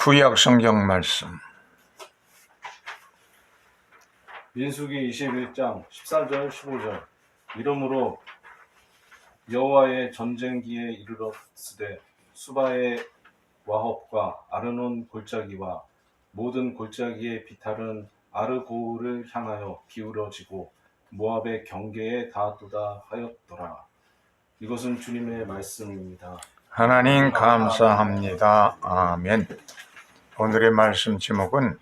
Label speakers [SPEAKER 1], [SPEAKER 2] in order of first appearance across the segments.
[SPEAKER 1] 구약 성경 말씀
[SPEAKER 2] 민수기 21장 14절 15절. 이러므로 여호와의 전쟁기에 이르렀으되 수바의 와홉과 아르논 골짜기와 모든 골짜기의 비탈은 아르고를 향하여 기울어지고 모압의 경계에 닿았도다 하였더라. 이것은 주님의 말씀입니다.
[SPEAKER 1] 하나님 감사합니다. 아멘. 오늘의 말씀 제목은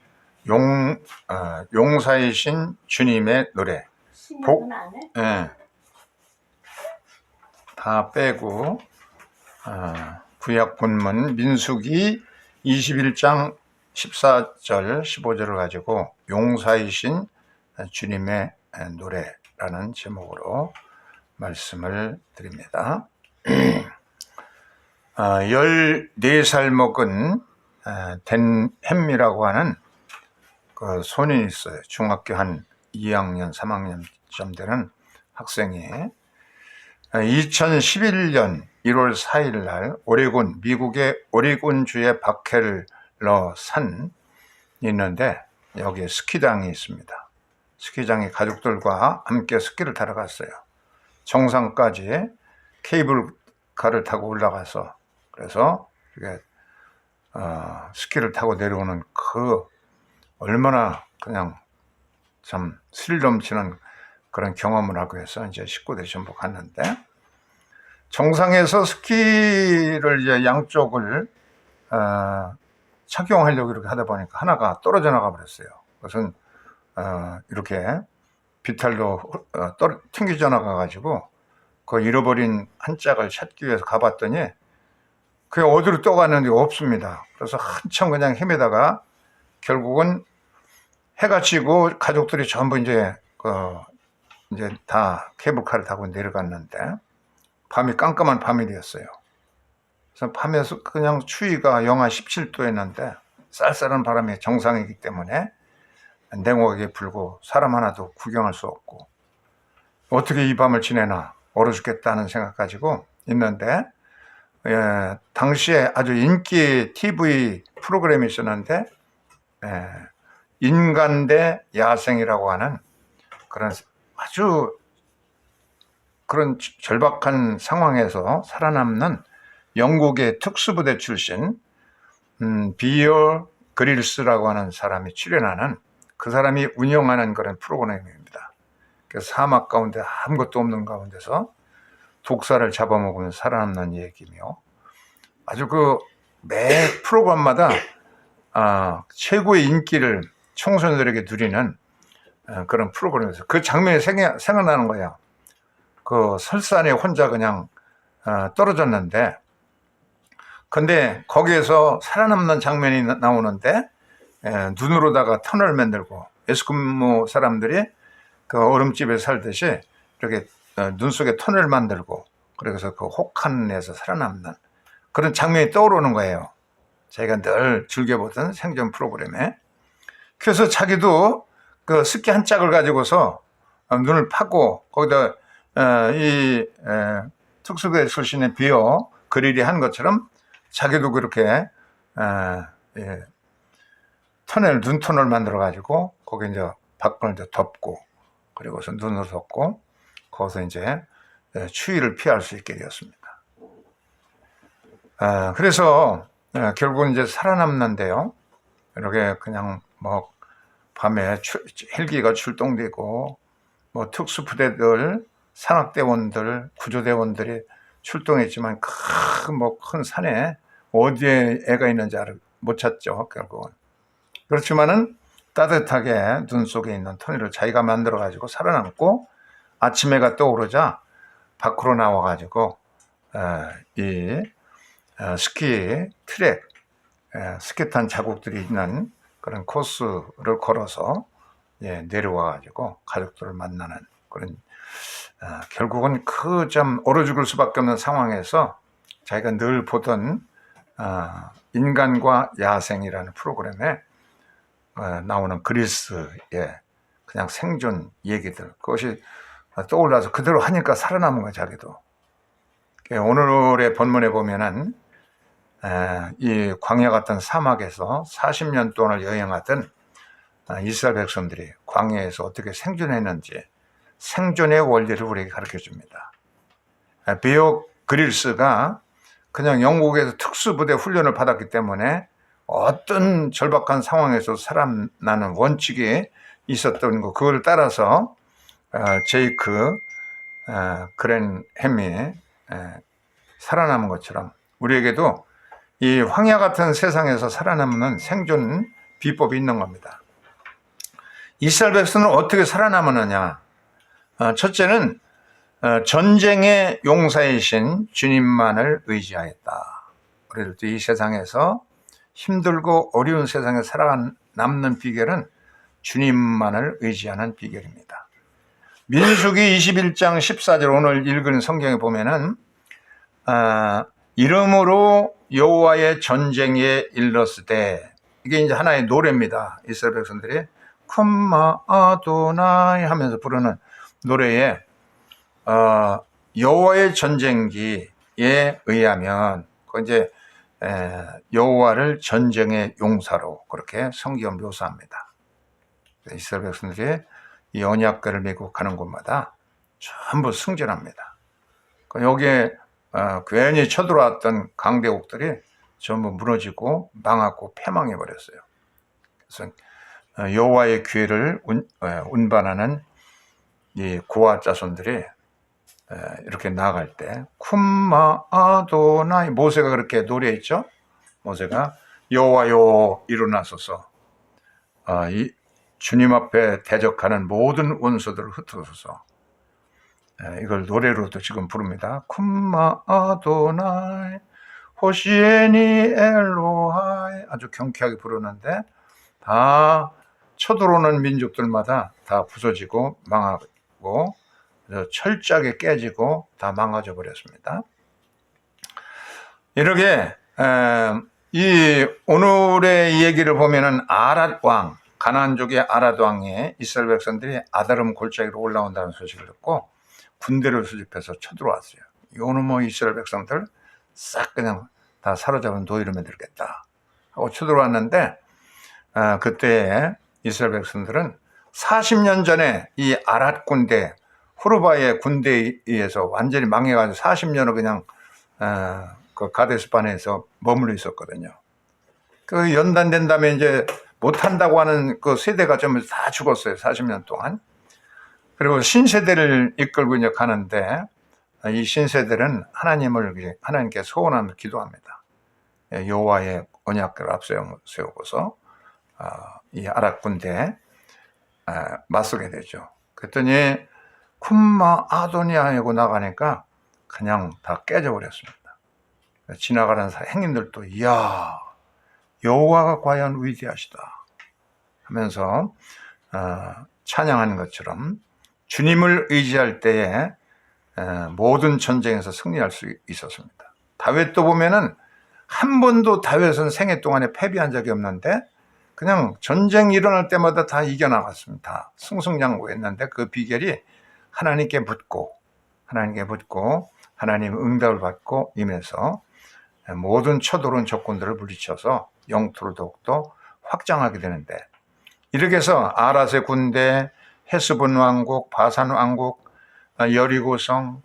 [SPEAKER 1] 용사이신 주님의 노래. 다 빼고 구약 본문 민수기 21장 14절 15절을 가지고 용사이신 주님의 노래라는 제목으로 말씀을 드립니다. 14살 먹은 댄 햄미라고 하는 그 소년이 있어요. 중학교 한 2학년, 3학년쯤 되는 학생이 2011년 1월 4일 날 미국의 오레곤주의 바켈러 산이 있는데 여기에 스키장이 있습니다. 스키장에 가족들과 함께 스키를 타러 갔어요. 정상까지 케이블카를 타고 올라가서 그래서 이게 스키를 타고 내려오는 그 얼마나 그냥 참 스릴 넘치는 그런 경험을 하고 해서 이제 식구들이 전부 갔는데 정상에서 스키를 이제 양쪽을 착용하려고 이렇게 하다 보니까 하나가 떨어져 나가 버렸어요. 그것은 이렇게 비탈로 튕겨져 나가 가지고 그 잃어버린 한 짝을 찾기 위해서 가봤더니 그게 어디로 떠갔는지 없습니다. 그래서 한참 그냥 헤매다가 결국은 해가 지고 가족들이 전부 이제 다 케이블카를 타고 내려갔는데 밤이 깜깜한 밤이 되었어요. 그래서 밤에서 그냥 추위가 영하 17도였는데 쌀쌀한 바람이 정상이기 때문에 냉혹하게 불고 사람 하나도 구경할 수 없고 어떻게 이 밤을 지내나 얼어 죽겠다는 생각 가지고 있는데 당시에 아주 인기 TV 프로그램이 있었는데 인간 대 야생이라고 하는 그런 아주 그런 절박한 상황에서 살아남는 영국의 특수부대 출신 비어 그릴스라고 하는 사람이 출연하는 그 사람이 운영하는 그런 프로그램입니다. 그래서 사막 가운데 아무것도 없는 가운데서 독사를 잡아먹으면 살아남는 얘기며 아주 매 프로그램마다 최고의 인기를 청소년들에게 누리는 그런 프로그램에서 그 장면이 생각나는 거예요. 그 설산에 혼자 그냥 떨어졌는데 근데 거기에서 살아남는 장면이 나오는데 눈으로다가 터널 만들고 에스키모 사람들이 그 얼음집에 살듯이 이렇게 눈 속에 터널 만들고 그래서 그 혹한에서 살아남는 그런 장면이 떠오르는 거예요. 자기가 늘 즐겨보던 생존 프로그램에. 그래서 자기도 그 스키 한 짝을 가지고서 눈을 파고 거기다 이 특수부대 출신의 비어 그릴이 한 것처럼 자기도 그렇게 눈 터널 만들어 가지고 거기 이제 밖을 이제 덮고 그리고서 눈으로 덮고 거기서 이제 추위를 피할 수 있게 되었습니다. 그래서 결국은 이제 살아남는데요. 이렇게 그냥 뭐 밤에 헬기가 출동되고 뭐 특수부대들, 산악대원들, 구조대원들이 출동했지만 큰 산에 어디에 애가 있는지 못 찾죠. 결국은. 그렇지만은 따뜻하게 눈 속에 있는 터널을 자기가 만들어 가지고 살아남고 아침 해가 떠오르자 밖으로 나와 가지고 이 스키 트랙, 스키 탄 자국들이 있는 그런 코스를 걸어서 내려와 가지고 가족들을 만나는 그런 결국은 그 좀 얼어 죽을 수밖에 없는 상황에서 자기가 늘 보던 인간과 야생이라는 프로그램에 나오는 그리스의 그냥 생존 얘기들 그것이 떠올라서 그대로 하니까 살아남은 거예요. 자기도. 오늘의 본문에 보면은 이 광야 같은 사막에서 40년 동안을 여행하던 이스라엘 백성들이 광야에서 어떻게 생존했는지 생존의 원리를 우리에게 가르쳐 줍니다. 베어 그릴스가 그냥 영국에서 특수부대 훈련을 받았기 때문에 어떤 절박한 상황에서 살아나는 원칙이 있었던 거, 그걸 따라서 제이크 그랜햄이 살아남은 것처럼 우리에게도 이 황야 같은 세상에서 살아남는 생존 비법이 있는 겁니다. 이스라엘 백성은 어떻게 살아남았느냐? 첫째는 전쟁의 용사이신 주님만을 의지하였다. 그래도 이 세상에서 힘들고 어려운 세상에 살아남는 비결은 주님만을 의지하는 비결입니다. 민수기 21장 14절 오늘 읽은 성경에 보면은 이름으로 여호와의 전쟁에 일렀으되, 이게 이제 하나의 노래입니다. 이스라엘 백성들이 쿰마 아도나이 하면서 부르는 노래에 여호와의 전쟁기에 의하면 그 이제 여호와를 전쟁의 용사로 그렇게 성경 묘사합니다. 이스라엘 백성들이 이 언약궤를 메고 가는 곳마다 전부 승전합니다. 여기에 괜히 쳐들어왔던 강대국들이 전부 무너지고 망하고 패망해 버렸어요. 그래서 여호와의 기회를 운반하는 이 고아 자손들이 이렇게 나아갈 때 쿰마 아도나이, 모세가 그렇게 노래했죠. 모세가 여호와여 일어나소서, 이 주님 앞에 대적하는 모든 원수들을 흩어서서, 이걸 노래로도 지금 부릅니다. 쿰마 아도나이 호시에니 엘로하이, 아주 경쾌하게 부르는데 다 쳐들어오는 민족들마다 다 부서지고 망하고 철저하게 깨지고 다 망가져 버렸습니다. 이렇게 이 오늘의 얘기를 보면은 아랏 왕, 가나안족의 아랏 왕의 이스라엘 백성들이 아다름 골짜기로 올라온다는 소식을 듣고 군대를 수집해서 쳐들어왔어요. 이거는 뭐 이스라엘 백성들 싹 그냥 다 사로잡은 노예로 만들겠다 하고 쳐들어왔는데, 그때 이스라엘 백성들은 40년 전에 이 아랏 군대, 호르바의 군대에 의해서 완전히 망해가지고 40년을 그냥 그 가데스반에서 머물러 있었거든요. 그 연단된 다음에 이제 못한다고 하는 그 세대가 전부 다 죽었어요. 40년 동안. 그리고 신세대를 이끌고 이제 가는데, 이 신세대는 하나님께 소원하며 기도합니다. 여호와의 언약궤를 앞세우고서 이 아랏 군대에 맞서게 되죠. 그랬더니 쿰마 아도니아 하고 나가니까 그냥 다 깨져버렸습니다. 지나가는 행인들도 이야, 여호와가 과연 위대하시다 하면서 찬양하는 것처럼 주님을 의지할 때에 모든 전쟁에서 승리할 수 있었습니다. 다윗도 보면은 한 번도 다윗은 생애 동안에 패배한 적이 없는데 그냥 전쟁이 일어날 때마다 다 이겨나갔습니다. 승승장구했는데 그 비결이 하나님께 묻고 하나님 응답을 받고 임해서 모든 쳐들어온 적군들을 물리쳐서 영토를 더욱더 확장하게 되는데, 이렇게 해서 아랏의 군대, 헤스본 왕국, 바산 왕국, 여리고성,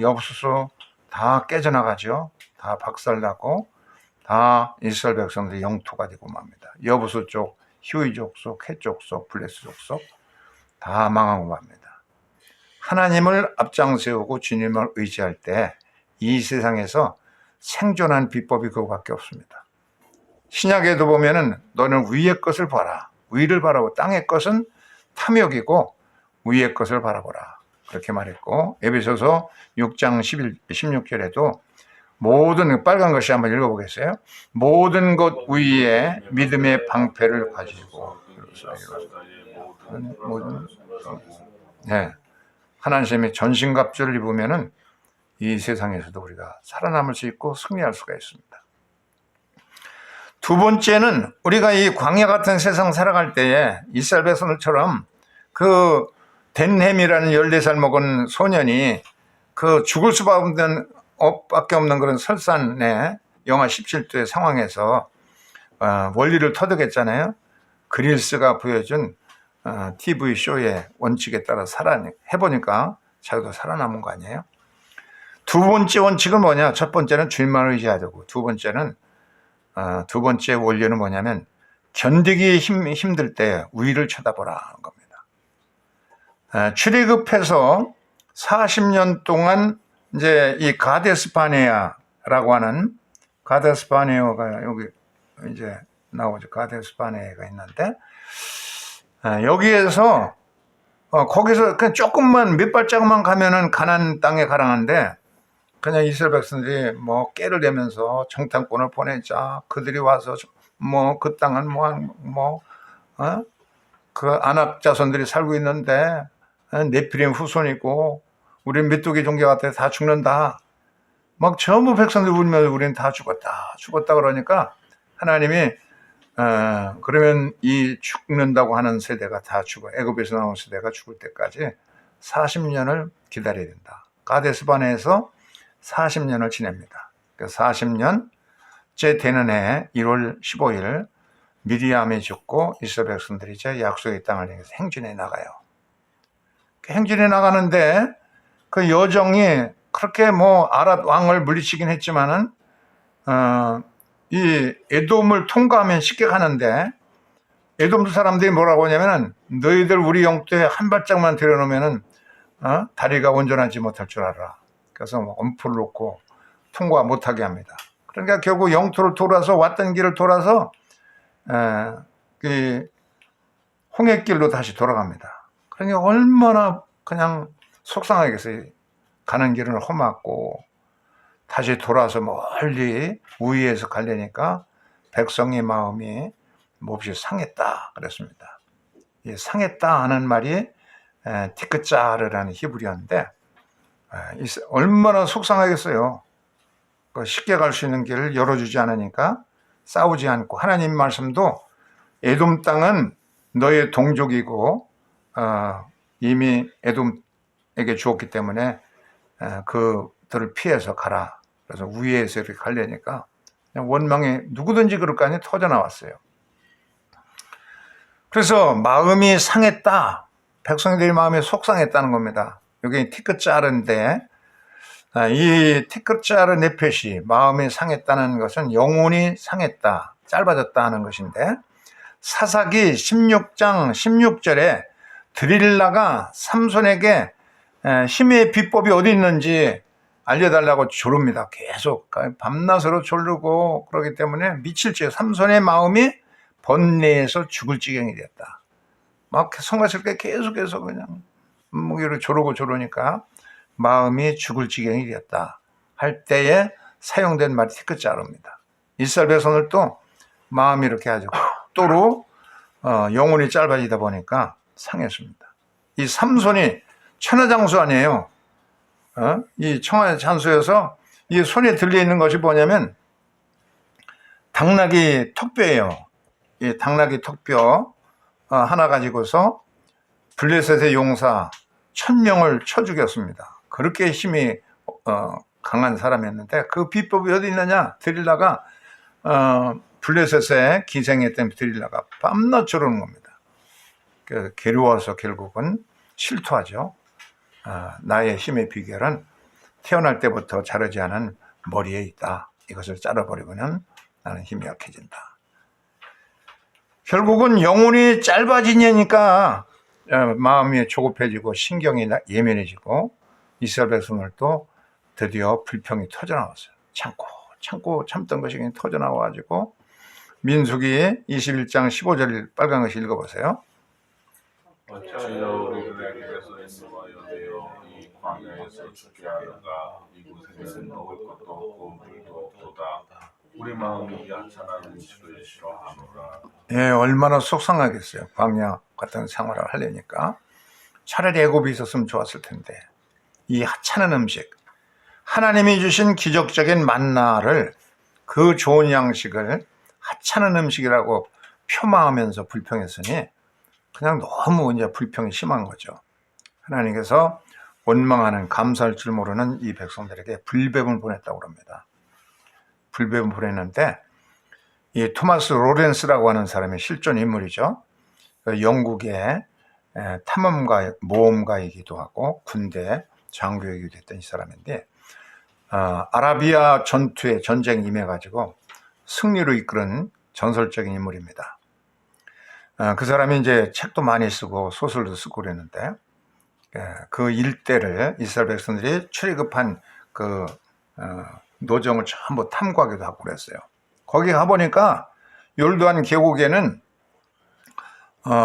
[SPEAKER 1] 여부수 다 깨져나가죠. 다 박살나고 다 이스라엘 백성들의 영토가 되고 맙니다. 여부수 쪽, 휴이 족속, 헷 족속, 블레스 족속 다 망하고 맙니다. 하나님을 앞장 세우고 주님을 의지할 때 이 세상에서 생존한 비법이 그거밖에 없습니다. 신약에도 보면은 너는 위의 것을 봐라, 위를 바라고, 땅의 것은 탐욕이고 위의 것을 바라보라 그렇게 말했고, 에베소서 6장 16절에도 모든, 빨간 것이 한번 읽어보겠어요? 모든 것 위에 믿음의 방패를 가지고, 하나님의 전신갑주를 입으면은 이 세상에서도 우리가 살아남을 수 있고 승리할 수가 있습니다. 두 번째는 우리가 이 광야 같은 세상 살아갈 때에 이스라엘 백성들처럼 그 덴햄이라는 14살 먹은 소년이 그 죽을 수밖에 없는 그런 설산에 영하 17도의 상황에서 원리를 터득했잖아요. 그릴스가 보여준 TV 쇼의 원칙에 따라 해보니까 자기도 살아남은 거 아니에요? 두 번째 원칙은 뭐냐? 첫 번째는 주님만을 의지해야 되고, 두 번째 원리는 뭐냐면 견디기 힘들 때 위를 쳐다보라 하는 겁니다. 출애굽해서 40년 동안 이제 이 가데스바네아라고 하는, 가데스바네아가 여기 이제 나오죠. 가데스바네아가 있는데, 여기에서 거기서 그냥 조금만 몇 발자국만 가면은 가나안 땅에 가라는데, 그냥 이스라엘 백성들이 뭐 깨를 대면서 정탐꾼을 보내자, 그들이 와서 뭐 그 땅은 그 아낙 자손들이 살고 있는데 네피림 후손이고 우린 메뚜기 종교 같아 다 죽는다. 막 전부 백성들 울면서 우리는 다 죽었다 그러니까 하나님이 그러면 이 죽는다고 하는 세대가 다 죽어, 애굽에서 나온 세대가 죽을 때까지 40년을 기다려야 된다. 가데스바네에서 40년을 지냅니다. 40년째 되는 해 1월 15일 미리암이 죽고 이스라엘 백성들이 이제 약속의 땅을 향해서 행진해 나가요. 행진해 나가는데 그 여정이 그렇게 뭐 아랏 왕을 물리치긴 했지만은 이 에돔을 통과하면 쉽게 가는데, 에돔 사람들이 뭐라고 하냐면은 너희들 우리 영토에 한 발짝만 들여놓으면은 다리가 온전하지 못할 줄 알아. 그래서 뭐 엄포를 놓고 통과 못하게 합니다. 그러니까 결국 영토를 돌아서 왔던 길을 돌아서 그 홍해길로 다시 돌아갑니다. 그러니까 얼마나 그냥 속상하겠어요. 가는 길은 험하고 다시 돌아서 멀리 우위에서 가려니까 백성의 마음이 몹시 상했다 그랬습니다. 이 상했다 하는 말이 티크짜르라는 히브리어인데 얼마나 속상하겠어요. 쉽게 갈 수 있는 길을 열어주지 않으니까 싸우지 않고, 하나님 말씀도 에돔 땅은 너의 동족이고 이미 에돔에게 주었기 때문에 그들을 피해서 가라. 그래서 위에서 이렇게 가려니까 그냥 원망이 누구든지 그럴 거 아니에요. 터져 나왔어요. 그래서 마음이 상했다. 백성들의 마음이 속상했다는 겁니다. 여기 티크짜르인데, 이 티크짜르 네펫이 마음이 상했다는 것은 영혼이 상했다, 짧아졌다 하는 것인데, 사사기 16장 16절에 드릴라가 삼손에게 힘의 비법이 어디 있는지 알려달라고 조릅니다. 계속 밤낮으로 졸르고 그러기 때문에 미칠지어 삼손의 마음이 번뇌에서 죽을 지경이 되었다. 막 성가스럽게 계속해서 그냥 무기로 조르니까 마음이 죽을 지경이 되었다 할 때에 사용된 말이 티크짜르입니다. 이스라엘 백성들도 마음이 이렇게 아주 또로 영혼이 짧아지다 보니까 상했습니다. 이 삼손이 천하장수 아니에요. 이 천하장수여서 이 손에 들려있는 것이 뭐냐면 당나귀 턱뼈예요. 이 당나귀 턱뼈 하나 가지고서 블레셋의 용사 1000명을 쳐 죽였습니다. 그렇게 힘이 강한 사람이었는데, 그 비법이 어디 있느냐? 드릴라가 블레셋에 기생했던 드릴라가 밤낮 조르는 겁니다. 그래서 괴로워서 결국은 실토하죠. 나의 힘의 비결은 태어날 때부터 자르지 않은 머리에 있다. 이것을 잘라버리면 나는 힘이 약해진다. 결국은 영혼이 짧아지니까 마음이 조급해지고 신경이 예민해지고 이스라엘 백성들도 드디어 불평이 터져나왔어요. 참고 참던 것이 그냥 터져나와가지고 민수기 21장 15절 빨간 것이 읽어보세요.
[SPEAKER 3] 어찌하여 우리를 에게서 인도하여 되어 이 광야에서 죽게 하는가. 이곳에는 먹을 것도 없고 물도 없도다. 우리 마음이 야찬한 음식을 싫어하노라.
[SPEAKER 1] 예, 얼마나 속상하겠어요. 광야 같은 생활을 하려니까. 차라리 애굽이 있었으면 좋았을 텐데, 이 하찮은 음식, 하나님이 주신 기적적인 만나를, 그 좋은 양식을 하찮은 음식이라고 폄하하면서 불평했으니 그냥 너무 이제 불평이 심한 거죠. 하나님께서 원망하는, 감사할 줄 모르는 이 백성들에게 불뱀을 보냈다고 합니다. 불뱀을 보냈는데 이 토마스 로렌스라고 하는 사람이 실존 인물이죠. 그 영국의 탐험가, 모험가이기도 하고 군대 장교이기도 했던 이 사람인데 아라비아 전투에 전쟁에 임해가지고 승리로 이끄는 전설적인 인물입니다. 그 사람이 이제 책도 많이 쓰고 소설도 쓰고 그랬는데 그 일대를 이스라엘 백성들이 출애굽한 그 노정을 전부 탐구하기도 하고 그랬어요. 거기 가보니까 요르단 계곡에는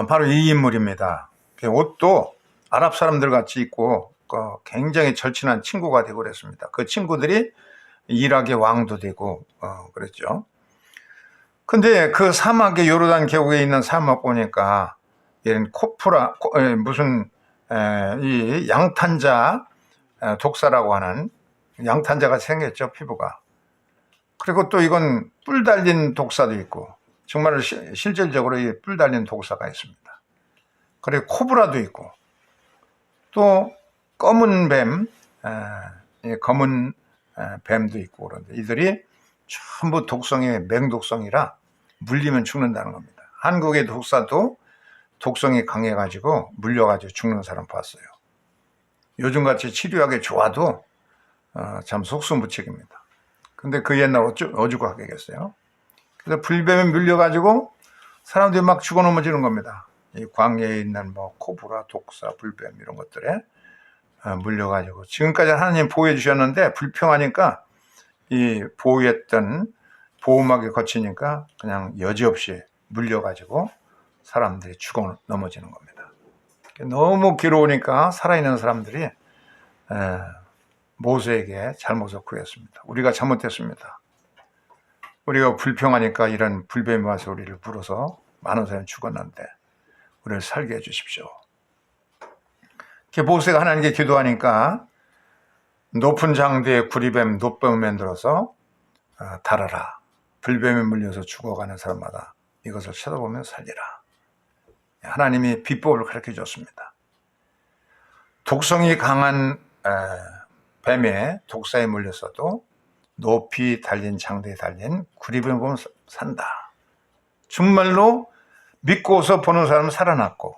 [SPEAKER 1] 바로 이 인물입니다. 옷도 아랍 사람들 같이 입고 굉장히 절친한 친구가 되고 그랬습니다. 그 친구들이 이락의 왕도 되고 그랬죠. 근데 그 사막의 요르단 계곡에 있는 사막 보니까 얘는 코프라 무슨 이 양탄자 독사라고 하는 양탄자가 생겼죠, 피부가. 그리고 또 이건 뿔 달린 독사도 있고 정말 실질적으로 이 뿔 달린 독사가 있습니다. 그리고 코브라도 있고 또 검은 뱀, 검은 뱀도 있고 그런데 이들이 전부 독성이 맹독성이라 물리면 죽는다는 겁니다. 한국의 독사도 독성이 강해가지고 물려가지고 죽는 사람 봤어요. 요즘같이 치료하기 좋아도 참 속수무책입니다. 근데 그 옛날 어죽 하겠어요. 그래서 불뱀에 물려가지고 사람들이 막 죽어 넘어지는 겁니다. 이 광야에 있는 뭐 코브라, 독사, 불뱀 이런 것들에 물려가지고 지금까지 하나님 보호해 주셨는데 불평하니까 이 보호했던 보호막에 거치니까 그냥 여지없이 물려가지고 사람들이 죽어 넘어지는 겁니다. 너무 괴로우니까 살아있는 사람들이 모세에게 잘못을 구했습니다. 우리가 잘못했습니다. 우리가 불평하니까 이런 불뱀이 와서 우리를 물어서 많은 사람이 죽었는데 우리를 살게 해주십시오. 모세가 하나님께 기도하니까 높은 장대의 구리뱀, 놋뱀을 만들어서 달아라. 불뱀에 물려서 죽어가는 사람마다 이것을 쳐다보면 살리라. 하나님이 비법을 가르쳐 줬습니다. 독성이 강한 뱀에 독사에 물렸어도 높이 달린 장대에 달린 구리뱀을 보면 산다. 정말로 믿고서 보는 사람은 살아났고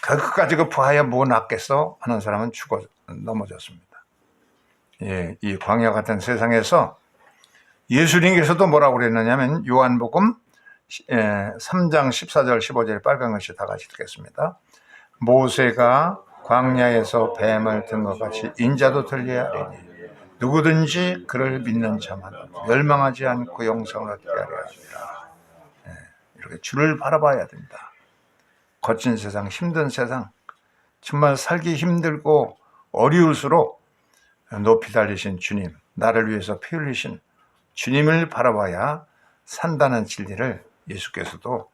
[SPEAKER 1] 그까지 부하야 뭐 낫겠어 하는 사람은 죽어 넘어졌습니다. 예, 이 광야 같은 세상에서 예수님께서도 뭐라고 그랬느냐면 요한복음 3장 14절 15절에 빨간 글씨 다 같이 듣겠습니다. 모세가 광야에서 뱀을 든 것 같이 인자도 들려야 하리니 누구든지 그를 믿는 자만 멸망하지 않고 영생을 얻게 하려 합니다. 이렇게 주를 바라봐야 된다. 거친 세상, 힘든 세상, 정말 살기 힘들고 어려울수록 높이 달리신 주님, 나를 위해서 피 흘리신 주님을 바라봐야 산다는 진리를 예수께서도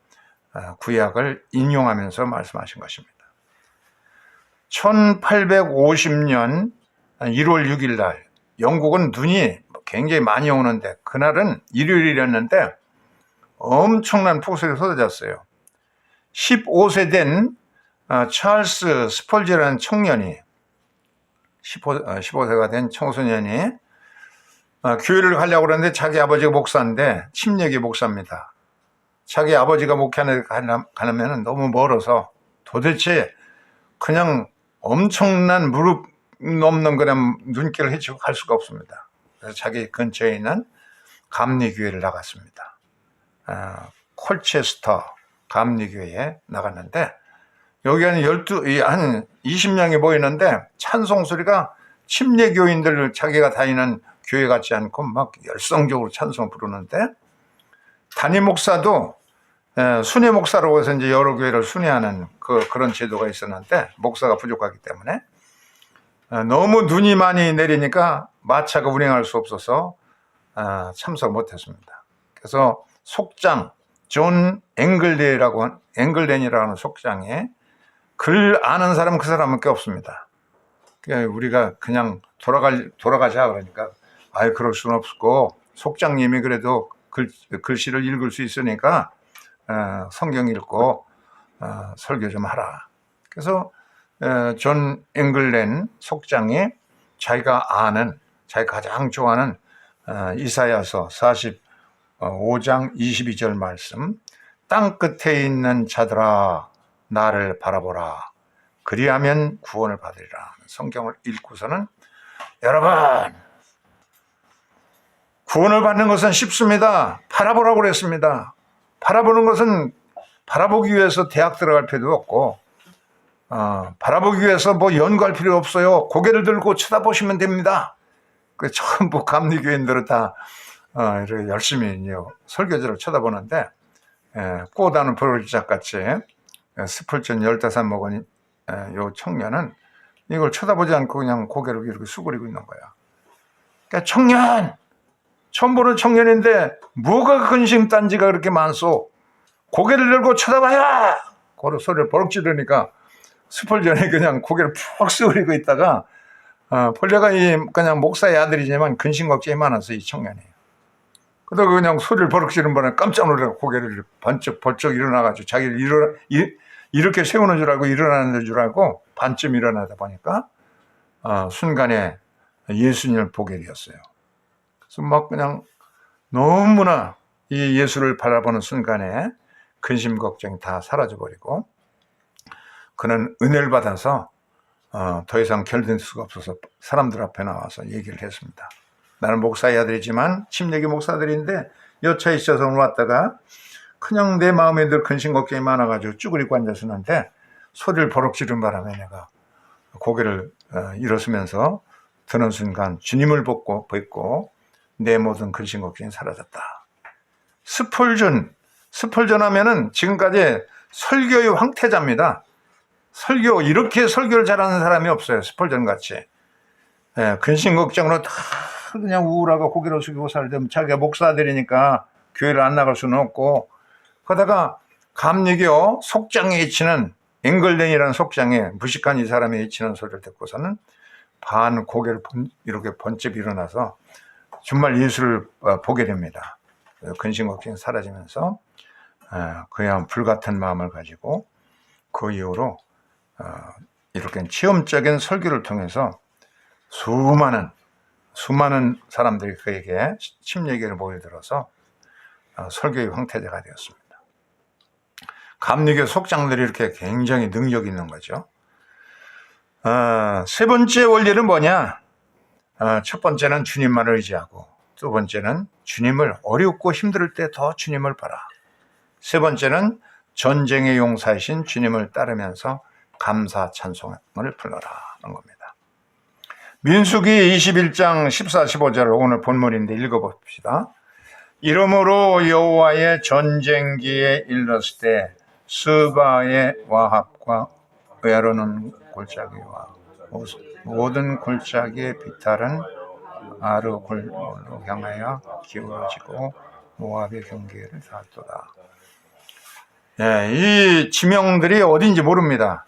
[SPEAKER 1] 구약을 인용하면서 말씀하신 것입니다. 1850년 1월 6일 날 영국은 눈이 굉장히 많이 오는데 그날은 일요일이었는데 엄청난 폭설이 쏟아졌어요. 15세 된 찰스 스펄지라는 청년이 15세가 된 청소년이 교회를 가려고 그러는데 자기 아버지가 목사인데 침례교 목사입니다. 자기 아버지가 목회하는 데 가려면 너무 멀어서 도대체 그냥 엄청난 무릎 넘는 그냥 눈길을 헤치고 갈 수가 없습니다. 그래서 자기 근처에 있는 감리교회를 나갔습니다. 콜체스터 감리교회에 나갔는데 여기 한 20명이 모이는데 찬송 소리가 침례교인들 자기가 다니는 교회 같지 않고 막 열성적으로 찬송 부르는데 담임 목사도 순회 목사라고 해서 이제 여러 교회를 순회하는 그런 제도가 있었는데 목사가 부족하기 때문에 너무 눈이 많이 내리니까 마차가 운행할 수 없어서 참석을 못했습니다. 그래서 속장 존 앵글렌이라고 하는 속장에 글 아는 사람은 그 사람밖에 없습니다. 그러니까 우리가 그냥 돌아가자 그러니까 그럴 수는 없고 속장님이 그래도 글씨를 읽을 수 있으니까 성경 읽고 설교 좀 하라. 그래서 존 앵글렌 속장이 자기가 가장 좋아하는 이사야서 45장 22절 말씀, 땅 끝에 있는 자들아 나를 바라보라 그리하면 구원을 받으리라. 성경을 읽고서는 여러분, 구원을 받는 것은 쉽습니다. 바라보라고 그랬습니다. 바라보는 것은 바라보기 위해서 대학 들어갈 필요도 없고 바라보기 위해서 뭐 연구할 필요 없어요. 고개를 들고 쳐다보시면 됩니다. 그 전부 감리교인들은 다 이렇게 열심히 설교지를 쳐다보는데 꽃다는 버르지짝같이 스펄전 15 먹은 요 청년은 이걸 쳐다보지 않고 그냥 고개를 이렇게 수그리고 있는 거야. 그러니까 청년! 처음 보는 청년인데 뭐가 근심단지가 그렇게 많소? 고개를 들고 쳐다봐야! 고로 소리를 버럭 지르니까 스펄전이 그냥 고개를 푹 수그리고 있다가 본래가 그냥 목사의 아들이지만 근심 걱정이 많아서 이 청년이. 그러다가 그냥 소리를 버럭 지른 번에 깜짝 놀라고 고개를 번쩍 일어나가지고 자기를 이렇게 세우는 줄 알고 일어나는 줄 알고 반쯤 일어나다 보니까 순간에 예수님을 보게 되었어요. 그래서 막 그냥 너무나 이 예수를 바라보는 순간에 근심 걱정이 다 사라져버리고 그는 은혜를 받아서 더 이상 결단할 수가 없어서 사람들 앞에 나와서 얘기를 했습니다. 나는 목사의 아들이지만 침례교 목사들인데 여차에 있어서 오늘 왔다가 그냥 내 마음에 늘 근심 걱정이 많아가지고 쭈그리고 앉았었는데 소리를 버럭 지른 바람에 내가 고개를 일어서면서 드는 순간 주님을 뵙고 내 모든 근심 걱정이 사라졌다. 스펄전 하면은 지금까지 설교의 황태자입니다. 이렇게 설교를 잘하는 사람이 없어요. 스펄전 같이. 근심 걱정으로 다 그냥 우울하고 고개를 숙이고 살던 자기가 목사들이니까 교회를 안 나갈 수는 없고 그러다가 감리교 속장에 있치는 앵글den이라는 속장에 무식한 이 사람이 있치는 소리를 듣고서는 반 고개를 이렇게 번쩍 일어나서 정말 예수를 보게 됩니다. 근심 걱정이 사라지면서 그냥 불같은 마음을 가지고 그 이후로 이렇게 체험적인 설교를 통해서 수많은 사람들이 그에게 침례교를 모여들어서 설교의 황태자가 되었습니다. 감리교 속장들이 이렇게 굉장히 능력이 있는 거죠. 세 번째 원리는 뭐냐? 첫 번째는 주님만을 의지하고 두 번째는 주님을 어렵고 힘들 때 더 주님을 봐라. 세 번째는 전쟁의 용사이신 주님을 따르면서 감사 찬송을 불러라 하는 겁니다. 민수기 21장 14, 15절을 오늘 본문인데 읽어봅시다. 이러므로 여호와의 전쟁기에 이르렀을 때 스바의 와합과 의아로는 골짜기와 모든 골짜기의 비탈은 아르골로 향하여 기울어지고 모압의 경계를 닿았도다. 이 지명들이 어딘지 모릅니다.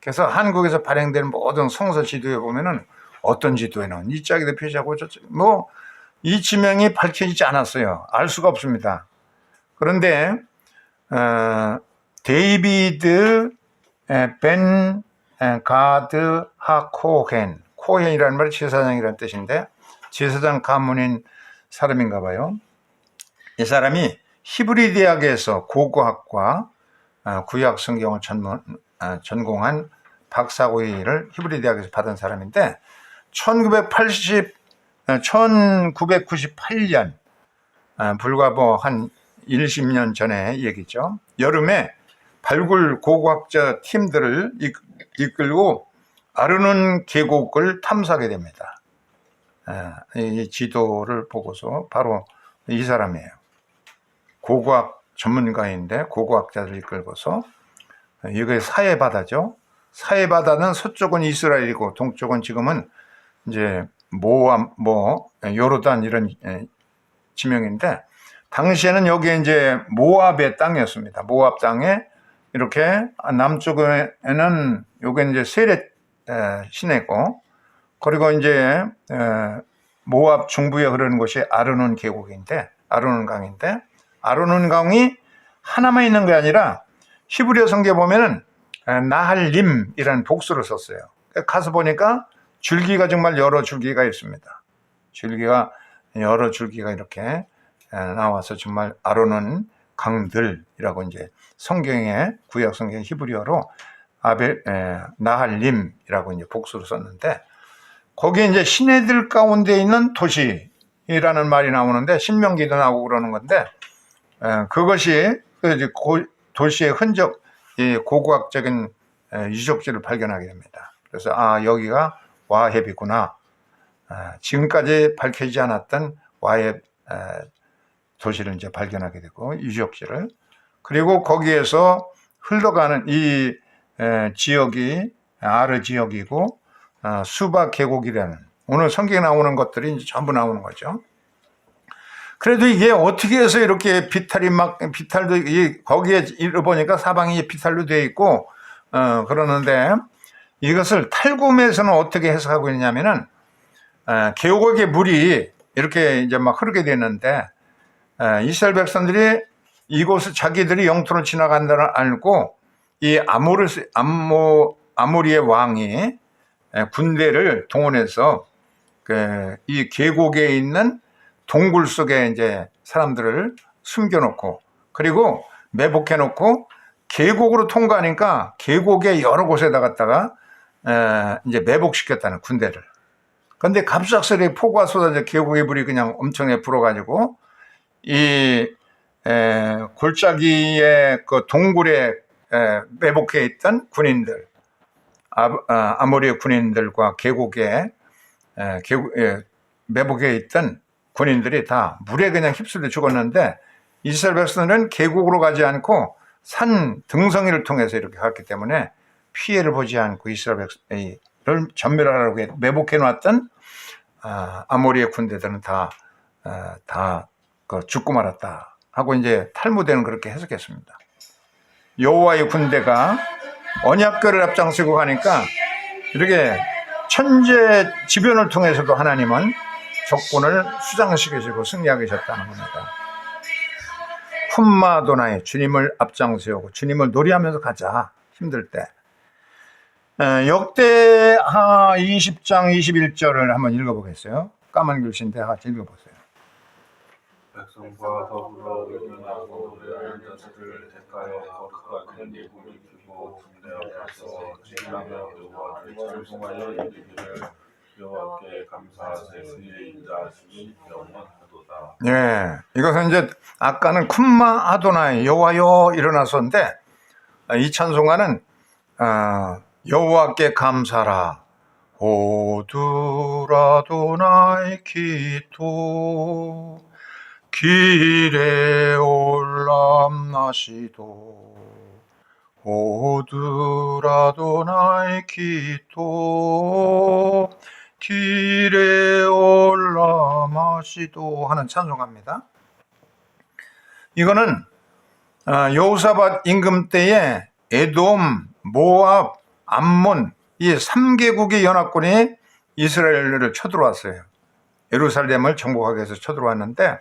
[SPEAKER 1] 그래서 한국에서 발행된 모든 성서 지도에 보면은 어떤 지도에는 이 짝에도 표시하고 이 지명이 밝혀지지 않았어요. 알 수가 없습니다. 그런데 데이비드 벤 가드 하 코헨이라는 말이 제사장이라는 뜻인데 제사장 가문인 사람인가 봐요. 이 사람이 히브리 대학에서 고고학과 구약 성경을 전공한 박사고위를 히브리 대학에서 받은 사람인데 1998년 불과 한 10년 전의 얘기죠. 여름에 발굴 고고학자 팀들을 이끌고 아르논 계곡을 탐사하게 됩니다. 이 지도를 보고서 바로 이 사람이에요. 고고학 전문가인데 고고학자를 이끌고서 이게 사해바다죠. 사해바다는 서쪽은 이스라엘이고 동쪽은 지금은 이제 모압, 요르단 이런 지명인데 당시에는 여기 이제 모압의 땅이었습니다. 모압 땅에 이렇게 남쪽에는 요게 이제 세렛 시내고 그리고 이제 모압 중부에 흐르는 곳이 아르논 계곡인데 아르논 강인데 아르논 강이 하나만 있는 게 아니라 히브리어 성경에 보면은 나할림이라는 복수를 썼어요. 가서 보니까 줄기가 정말 여러 줄기가 있습니다. 줄기가 여러 줄기가 이렇게 나와서 정말 아론은 강들이라고 이제 성경에 구약 성경 히브리어로 나할림이라고 이제 복수로 썼는데 거기에 이제 시내들 가운데 있는 도시라는 말이 나오는데 신명기도 나오고 그러는 건데 그것이 이제 도시의 흔적, 이 고고학적인 유적지를 발견하게 됩니다. 그래서 여기가 와헤비구나. 지금까지 밝혀지지 않았던 와헤 도시를 이제 발견하게 되고 유적지를 그리고 거기에서 흘러가는 이 지역이 아르 지역이고 수바 계곡이라는 오늘 성경에 나오는 것들이 이제 전부 나오는 거죠. 그래도 이게 어떻게 해서 이렇게 비탈도 거기에 보니까 사방이 비탈로 되어 있고 그러는데 이것을 탈구메에서는 어떻게 해석하고 있냐면은 계곡의 물이 이렇게 이제 막 흐르게 되는데 이스라엘 백성들이 이곳을 자기들이 영토를 지나간다는 알고 이 아모리의 왕이 군대를 동원해서 이 계곡에 있는 동굴 속에 이제 사람들을 숨겨놓고 그리고 매복해놓고 계곡으로 통과하니까 계곡의 여러 곳에다 갖다가 이제 매복시켰다는 군대를. 그런데 갑작스레 폭우가 쏟아져 계곡의 물이 그냥 엄청나게 불어가지고 이 골짜기의 그 동굴에 매복해 있던 군인들, 아모리의 군인들과 계곡에 매복해 있던 군인들이 다 물에 그냥 휩쓸려 죽었는데 이스라엘 백성들은 계곡으로 가지 않고 산 등성이를 통해서 이렇게 갔기 때문에 피해를 보지 않고 이스라엘 백성을 전멸하라고 매복해 놨던 아모리의 군대들은 다 죽고 말았다 하고 이제 탈무드는 그렇게 해석했습니다. 여호와의 군대가 언약궤를 앞장서고 가니까 이렇게 천재 지변을 통해서도 하나님은 적군을 수장시키시고 승리하게 하셨다는 겁니다. 쿰마도나의 주님을 앞장세우고 주님을 노래하면서 가자 힘들 때. 역대하 20장 21절을 한번 읽어보겠어요. 까만 글씨인데 같이 읽어보세요.
[SPEAKER 3] 백성과 더불어 의논하고 노래하는 자들을 택하여 거룩하게 예물을 주고 군대 앞에서 진하며 여호와를 찬송하여 이르기를 여호와께 감사하세 그의 인자하심이 영원하도다.
[SPEAKER 1] 예, 이것은 이제 아까는 쿰마 아도나이 여호와여 일어났었는데 이 찬송가는 여호와께 감사라 오두라도나이 기토 길에 올람나시도 오두라도나이 기토 길에 올라마시도 하는 찬송가입니다. 이거는 여호사밧 임금 때에 에돔, 모압, 암몬 이 3개국의 연합군이 이스라엘을 쳐들어왔어요. 예루살렘을 정복하기 위해서 쳐들어왔는데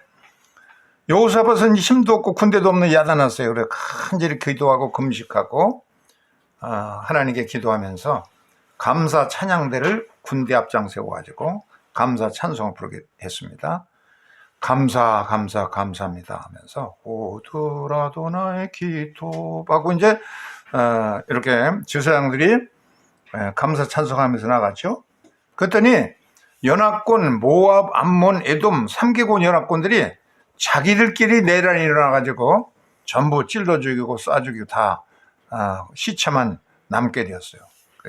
[SPEAKER 1] 여호사밧은 힘도 없고 군대도 없는 야단났어요. 그래서 간절히 기도하고 금식하고 하나님께 기도하면서 감사 찬양대를 군대 앞장 세워가지고 감사 찬송을 부르게 했습니다. 감사합니다 하면서 오두라도나의 기도하고 이제 이렇게 제사장들이 감사 찬송하면서 나갔죠. 그랬더니 연합군 모압, 암몬, 에돔 3개국 연합군들이 자기들끼리 내란이 일어나가지고 전부 찔러 죽이고 쏴 죽이고 다 시체만 남게 되었어요.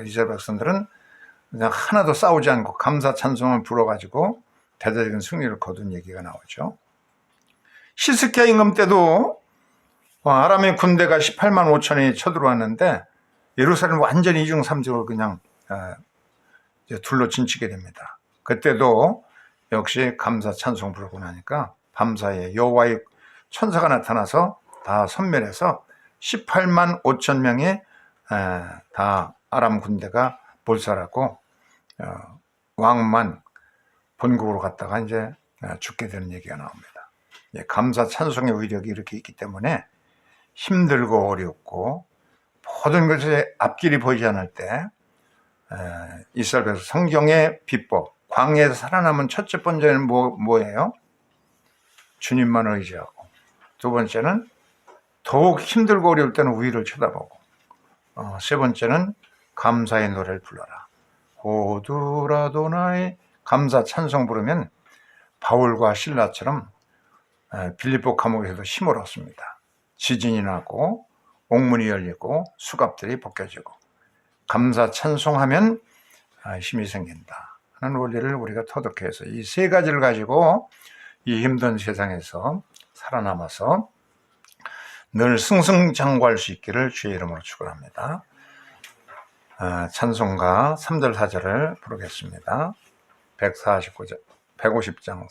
[SPEAKER 1] 이스라엘 백성들은 그냥 하나도 싸우지 않고 감사 찬송을 불어가지고 대대적인 승리를 거둔 얘기가 나오죠. 히스기야 임금 때도 아람의 군대가 18만 5천이 쳐들어왔는데 예루살렘 완전히 이중 삼중으로 그냥 둘러 진치게 됩니다. 그때도 역시 감사 찬송 부르고 나니까 밤사이에 여호와의 천사가 나타나서 다 섬멸해서 18만 5천 명이 다 아람 군대가 몰살하고 왕만 본국으로 갔다가 이제 죽게 되는 얘기가 나옵니다. 감사 찬송의 위력이 이렇게 있기 때문에 힘들고 어렵고 모든 것에 앞길이 보이지 않을 때 이스라엘 백성 성경의 비법 광야에서 살아남은 첫째 번째는 뭐예요? 주님만 의지하고, 두 번째는 더욱 힘들고 어려울 때는 위를 쳐다보고, 세 번째는 감사의 노래를 불러라. 호두라도나의 감사 찬송 부르면 바울과 신라처럼 빌립보 감옥에서도 힘을 얻습니다. 지진이 나고 옥문이 열리고 수갑들이 벗겨지고 감사 찬송하면 힘이 생긴다 하는 원리를 우리가 터득해서 이 세 가지를 가지고 이 힘든 세상에서 살아남아서 늘 승승장구할 수 있기를 주의 이름으로 축원합니다. 찬송가 3절 4절을 부르겠습니다. 150장